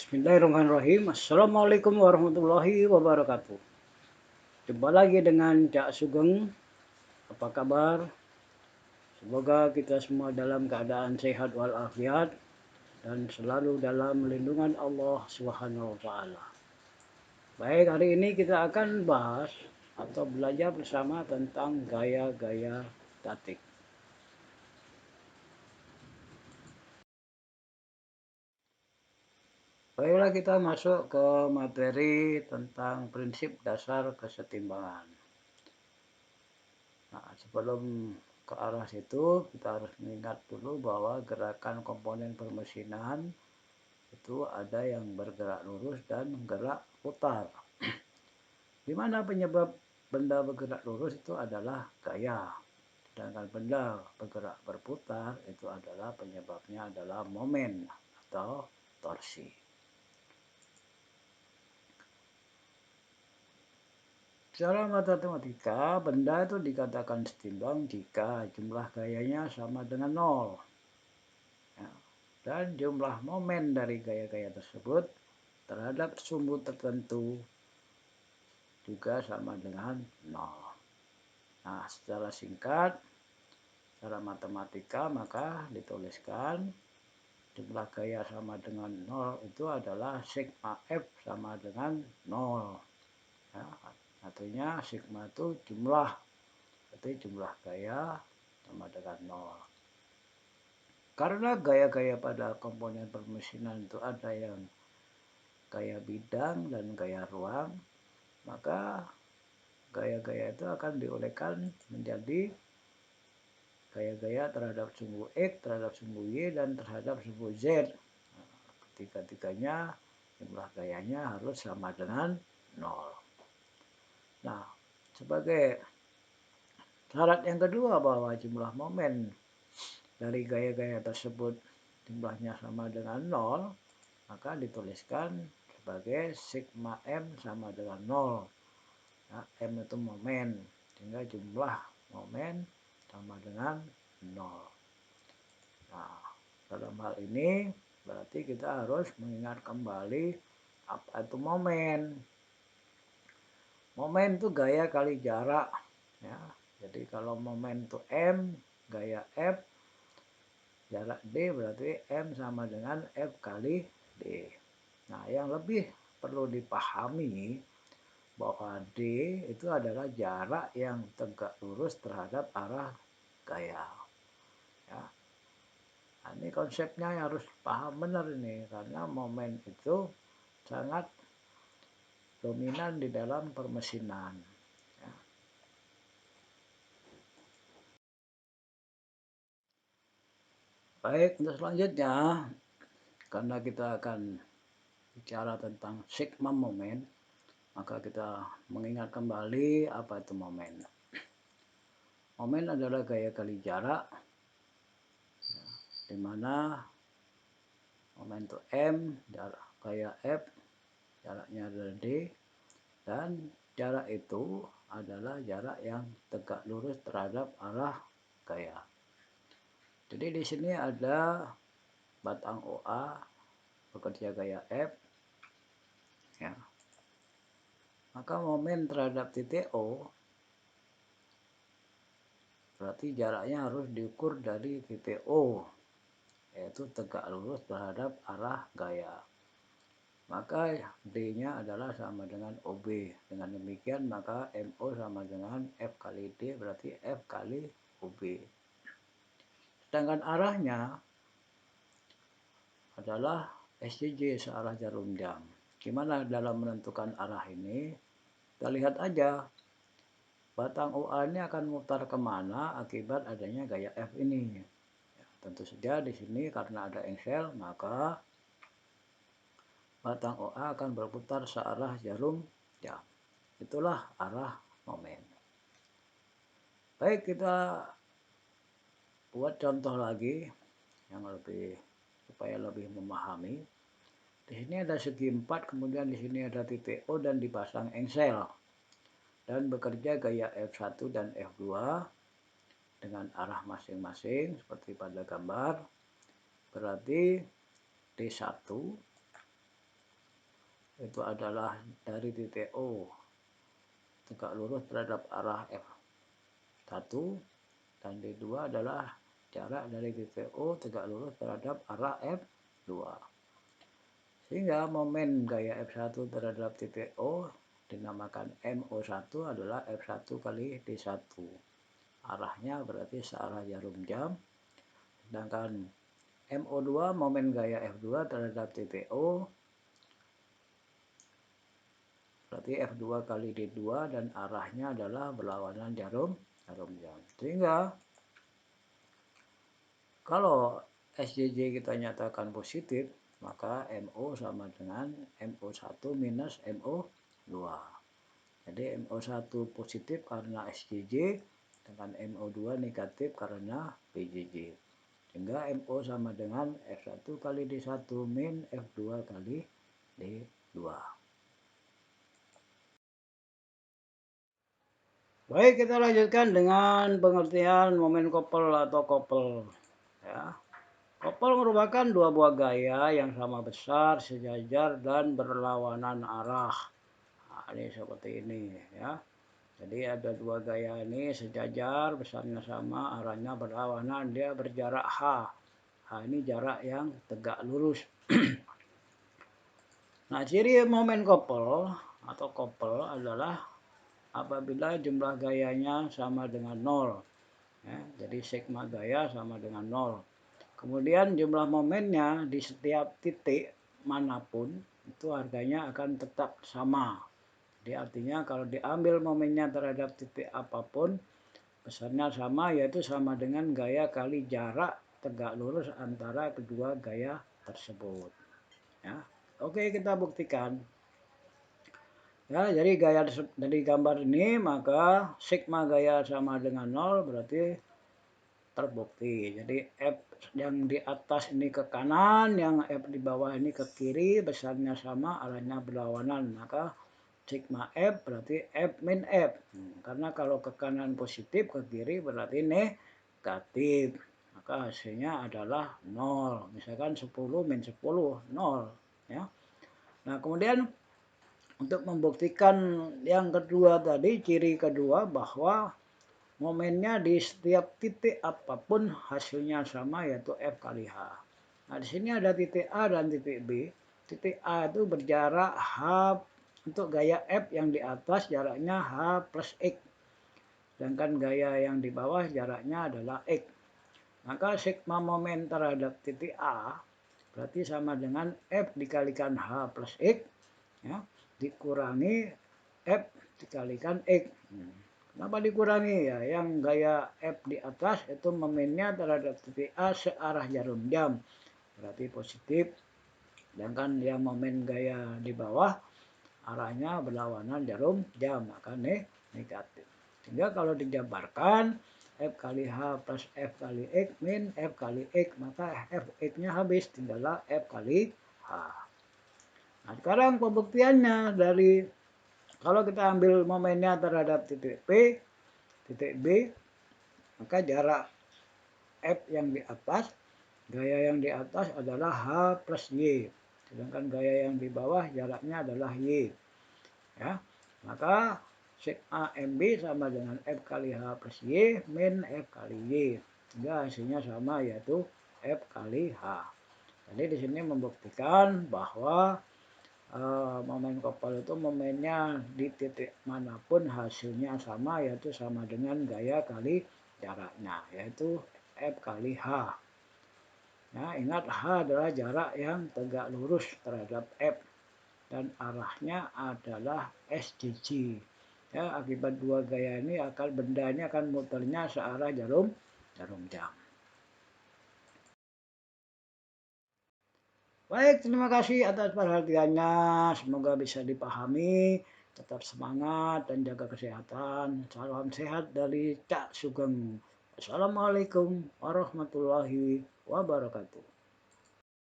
Bismillahirrahmanirrahim. Assalamualaikum warahmatullahi wabarakatuh. Jumpa lagi dengan Cak Sugeng. Apa kabar? Semoga kita semua dalam keadaan sehat walafiat dan selalu dalam lindungan Allah Subhanahu wa taala. Baik, hari ini kita akan bahas atau belajar bersama tentang gaya-gaya batik. Baiklah, kita masuk ke materi tentang prinsip dasar kesetimbangan. Nah, sebelum ke arah situ, kita harus mengingat dulu bahwa gerakan komponen permesinan itu ada yang bergerak lurus dan gerak putar. Di mana penyebab benda bergerak lurus itu adalah gaya. Sedangkan benda bergerak berputar itu adalah penyebabnya adalah momen atau torsi. Secara matematika, benda itu dikatakan setimbang jika jumlah gayanya sama dengan 0. Ya. Dan jumlah momen dari gaya-gaya tersebut terhadap sumbu tertentu juga sama dengan 0. Nah, secara singkat, secara matematika maka dituliskan jumlah gaya sama dengan 0 itu adalah sigma F sama dengan 0. Ya, artinya sigma itu jumlah, berarti jumlah gaya sama dengan 0. Karena gaya-gaya pada komponen permesinan itu ada yang gaya bidang dan gaya ruang, maka gaya-gaya itu akan diolehkan menjadi gaya-gaya terhadap sumbu X, terhadap sumbu Y, dan terhadap sumbu Z. Nah, ketiga-tiganya jumlah gayanya harus sama dengan 0. Nah, sebagai syarat yang kedua bahwa jumlah momen dari gaya-gaya tersebut jumlahnya sama dengan 0, maka dituliskan sebagai sigma M sama dengan 0. Nah, M itu momen, sehingga jumlah momen sama dengan 0. Nah, dalam hal ini berarti kita harus mengingat kembali apa itu momen. Momen itu gaya kali jarak. Ya. Jadi kalau momen itu M, gaya F, jarak D berarti M sama dengan F kali D. Nah, yang lebih perlu dipahami bahwa D itu adalah jarak yang tegak lurus terhadap arah gaya. Ya. Nah, ini konsepnya harus paham benar ini, karena momen itu sangat dominan di dalam permesinan. Ya. Baik, untuk selanjutnya, karena kita akan bicara tentang sigma momen, maka kita mengingat kembali apa itu momen. Momen adalah gaya kali jarak, di mana momen itu M, jarak gaya F, jaraknya adalah D, dan jarak itu adalah jarak yang tegak lurus terhadap arah gaya. Jadi di sini ada batang OA bekerja gaya F, ya. Maka momen terhadap titik O berarti jaraknya harus diukur dari titik O, yaitu tegak lurus terhadap arah gaya. Maka D-nya adalah sama dengan OB. Dengan demikian maka MO sama dengan F kali D, berarti F kali OB. Sedangkan arahnya adalah SJJ, searah jarum jam. Gimana dalam menentukan arah ini? Kita lihat aja. Batang OA ini akan mutar kemana akibat adanya gaya F ini. Ya, tentu saja di sini karena ada engsel, maka batang OA akan berputar searah jarum jam. Itulah arah momen. Baik, kita buat contoh lagi yang lebih supaya lebih memahami. Di sini ada segi 4, kemudian di sini ada titik O dan dipasang engsel. Dan bekerja gaya F1 dan F2 dengan arah masing-masing seperti pada gambar. Berarti D1 itu adalah dari titik O tegak lurus terhadap arah F1, dan D2 adalah jarak dari titik O tegak lurus terhadap arah F2. Sehingga momen gaya F1 terhadap titik O dinamakan MO1 adalah F1 kali D1. Arahnya berarti searah jarum jam. Sedangkan MO2 momen gaya F2 terhadap titik O berarti F2 kali D2 dan arahnya adalah berlawanan jarum jam. Sehingga kalau SJJ kita nyatakan positif, maka MO sama dengan MO1 minus MO2. Jadi MO1 positif karena SJJ, dengan MO2 negatif karena PJJ. Sehingga MO sama dengan F1 kali D1 min F2 kali D2. Baik, kita lanjutkan dengan pengertian momen kopel atau kopel. Ya. Kopel merupakan dua buah gaya yang sama besar, sejajar, dan berlawanan arah. Nah, ini seperti ini ya. Jadi ada dua gaya ini sejajar, besarnya sama, arahnya berlawanan, dia berjarak H. H ini jarak yang tegak lurus. Nah, ciri momen kopel atau kopel adalah apabila jumlah gayanya sama dengan 0. Ya, jadi sigma gaya sama dengan 0. Kemudian jumlah momennya di setiap titik manapun itu harganya akan tetap sama. Jadi artinya kalau diambil momennya terhadap titik apapun, besarnya sama, yaitu sama dengan gaya kali jarak tegak lurus antara kedua gaya tersebut. Ya. Oke, kita buktikan. Ya, jadi gaya dari gambar ini, maka sigma gaya sama dengan 0 berarti terbukti. Jadi F yang di atas ini ke kanan, yang F di bawah ini ke kiri, besarnya sama, arahnya berlawanan. Maka sigma F berarti F min F. Karena kalau ke kanan positif, ke kiri berarti negatif. Maka hasilnya adalah 0. Misalkan 10 min 10, 0. Ya. Nah, kemudian untuk membuktikan yang kedua tadi, ciri kedua bahwa momennya di setiap titik apapun hasilnya sama, yaitu F kali H. Nah, di sini ada titik A dan titik B. Titik A itu berjarak H untuk gaya F yang di atas jaraknya H plus X. Sedangkan gaya yang di bawah jaraknya adalah X. Maka sigma momen terhadap titik A berarti sama dengan F dikalikan H plus X, ya, dikurangi F dikalikan X. Kenapa dikurangi? Ya, yang gaya F di atas itu momennya terhadap titik A searah jarum jam, berarti positif. Sedangkan yang momen gaya di bawah arahnya berlawanan jarum jam, maka negatif. Sehingga kalau dijabarkan F kali H plus F kali X min F kali X, maka Fx-nya habis, tinggallah F kali H. Nah, sekarang pembuktiannya dari kalau kita ambil momennya terhadap titik P, titik B, maka jarak F yang di atas, gaya yang di atas adalah H plus Y. Sedangkan gaya yang di bawah jaraknya adalah Y. Ya, maka sigma MB sama dengan F kali H plus Y min F kali Y. Sehingga hasilnya sama, yaitu F kali H. Jadi di sini membuktikan bahwa momen kopel itu momennya di titik manapun hasilnya sama, yaitu sama dengan gaya kali jaraknya, yaitu F kali H. Ya, ingat H adalah jarak yang tegak lurus terhadap F dan arahnya adalah SJJ. Ya, akibat dua gaya ini bendanya akan muternya searah jarum jam. Baik, terima kasih atas perhatiannya. Semoga bisa dipahami. Tetap semangat dan jaga kesehatan. Salam sehat dari Cak Sugeng. Assalamualaikum warahmatullahi wabarakatuh.